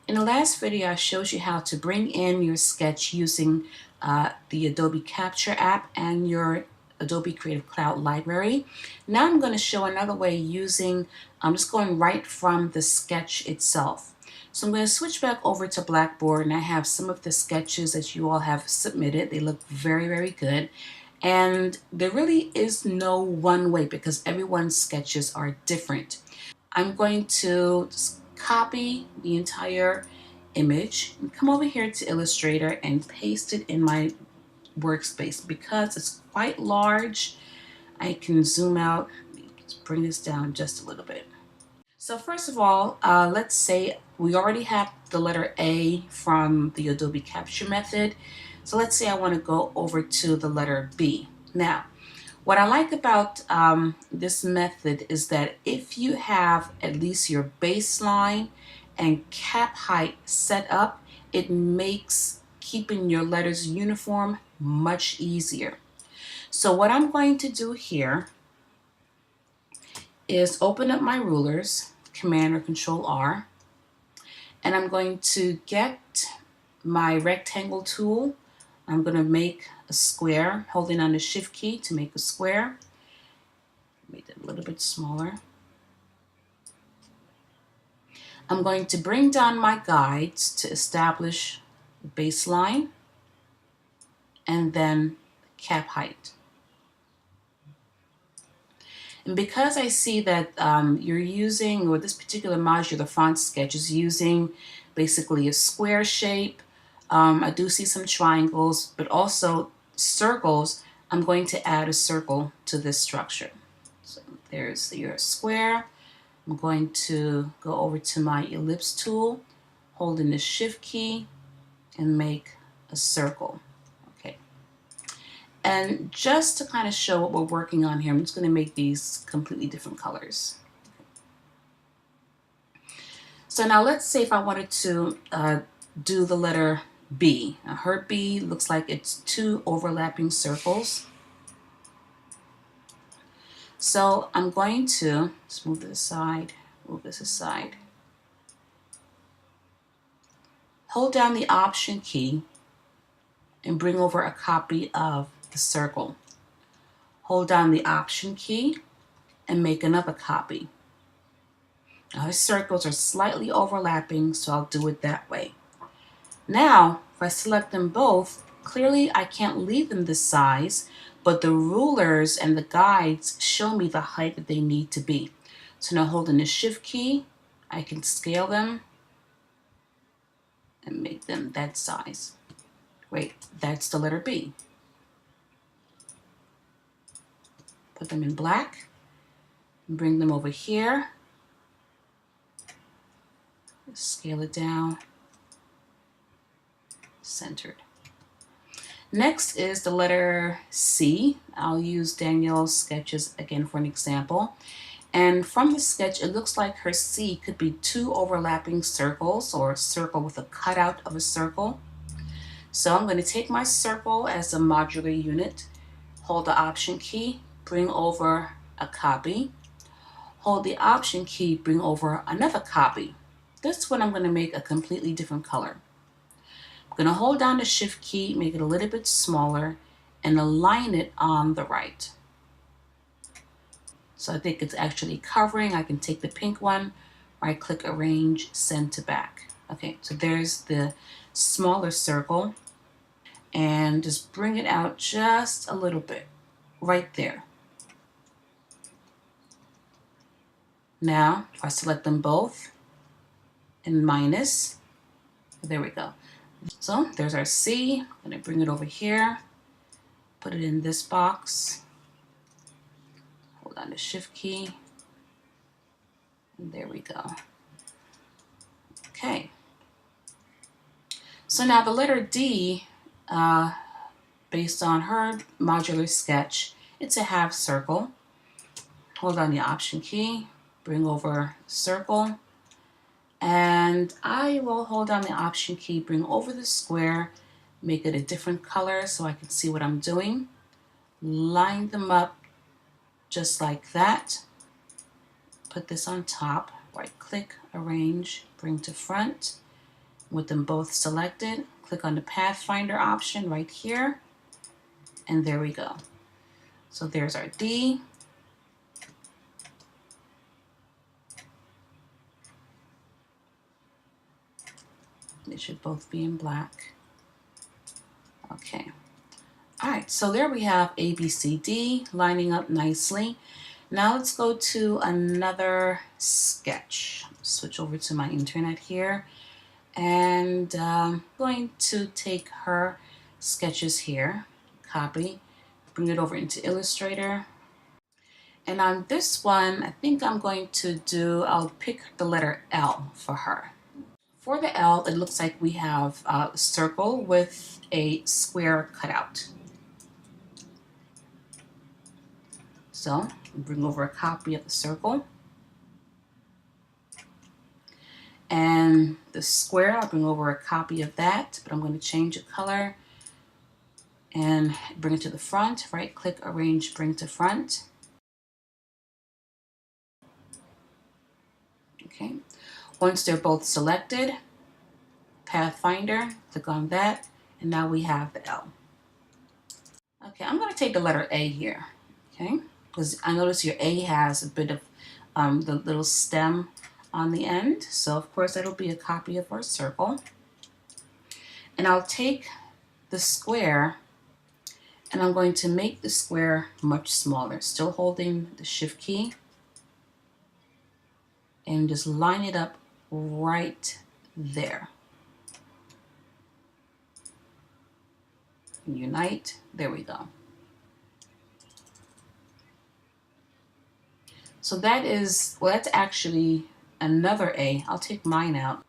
In the last video, I showed you how to bring in your sketch using the Adobe Capture app and your Adobe Creative Cloud library. Now I'm going to show another way using, I'm just going right from the sketch itself. So I'm going to switch back over to Blackboard, and I have some of the sketches that you all have submitted. They look very, very good. And there really is no one way because everyone's sketches are different. I'm going to just copy the entire image and come over here to Illustrator and paste it in my workspace. Because it's quite large, I can zoom out, bring this down just a little bit. So first of all, let's say we already have the letter A from the Adobe Capture method. So let's say I want to go over to the letter B. Now, what I like about this method is that if you have at least your baseline and cap height set up, it makes keeping your letters uniform much easier. So what I'm going to do here is open up my rulers, Command or Control R, and I'm going to get my rectangle tool. I'm going to make a square, holding down the Shift key to make a square. Make it a little bit smaller. I'm going to bring down my guides to establish the baseline and then cap height. And because I see that you're using, or this particular module, the font sketch, is using basically a square shape, I do see some triangles, but also circles. I'm going to add a circle to this structure. So there's your square. I'm going to go over to my ellipse tool, holding the Shift key, and make a circle. Okay. And just to kind of show what we're working on here, I'm just going to make these completely different colors. So now let's say if I wanted to do the letter B. Now her B looks like it's two overlapping circles. So I'm going to just move this aside, move this aside. Hold down the Option key and bring over a copy of the circle. Hold down the Option key and make another copy. Now his circles are slightly overlapping, so I'll do it that way. Now, if I select them both, clearly I can't leave them this size, but the rulers and the guides show me the height that they need to be. So now holding the Shift key, I can scale them and make them that size. Wait, that's the letter B. Put them in black, and bring them over here. Scale it down, centered. Next is the letter C. I'll use Danielle's sketches again for an example. And from the sketch, it looks like her C could be two overlapping circles, or a circle with a cutout of a circle. So I'm going to take my circle as a modular unit, hold the Option key, bring over a copy, hold the Option key, bring over another copy. This one I'm going to make a completely different color. I'm going to hold down the Shift key, make it a little bit smaller, and align it on the right. So I think it's actually covering. I can take the pink one, right click, Arrange, Send to Back. Okay, so there's the smaller circle, and just bring it out just a little bit, right there. Now, if I select them both, and minus, there we go. So there's our C. I'm going to bring it over here, put it in this box, hold down the Shift key, and there we go. Okay. So now the letter D, based on her modular sketch, it's a half circle. Hold down the Option key, bring over circle, and I will hold down the Option key, bring over the square, make it a different color so I can see what I'm doing. Line them up just like that. Put this on top, right click, Arrange, bring to front, with them both selected, click on the Pathfinder option right here, and there we go. So there's our D. They should both be in black. Okay. All right, so there we have A, B, C, D lining up nicely. Now let's go to another sketch. Switch over to my internet here, and I'm going to take her sketches here, copy, bring it over into Illustrator. And on this one, I think I'm going to do, I'll pick the letter L for her. For the L, it looks like we have a circle with a square cut out. So bring over a copy of the circle. And the square, I'll bring over a copy of that, but I'm going to change the color and bring it to the front. Right click, arrange, bring to front. Okay. Once they're both selected, Pathfinder, click on that, and now we have the L. Okay, I'm going to take the letter A here, okay, because I notice your A has a bit of the little stem on the end, so of course that'll be a copy of our circle. And I'll take the square and I'm going to make the square much smaller, still holding the shift key, and just line it up right there. Unite, there we go. So that is, well, that's actually another A. I'll take mine out.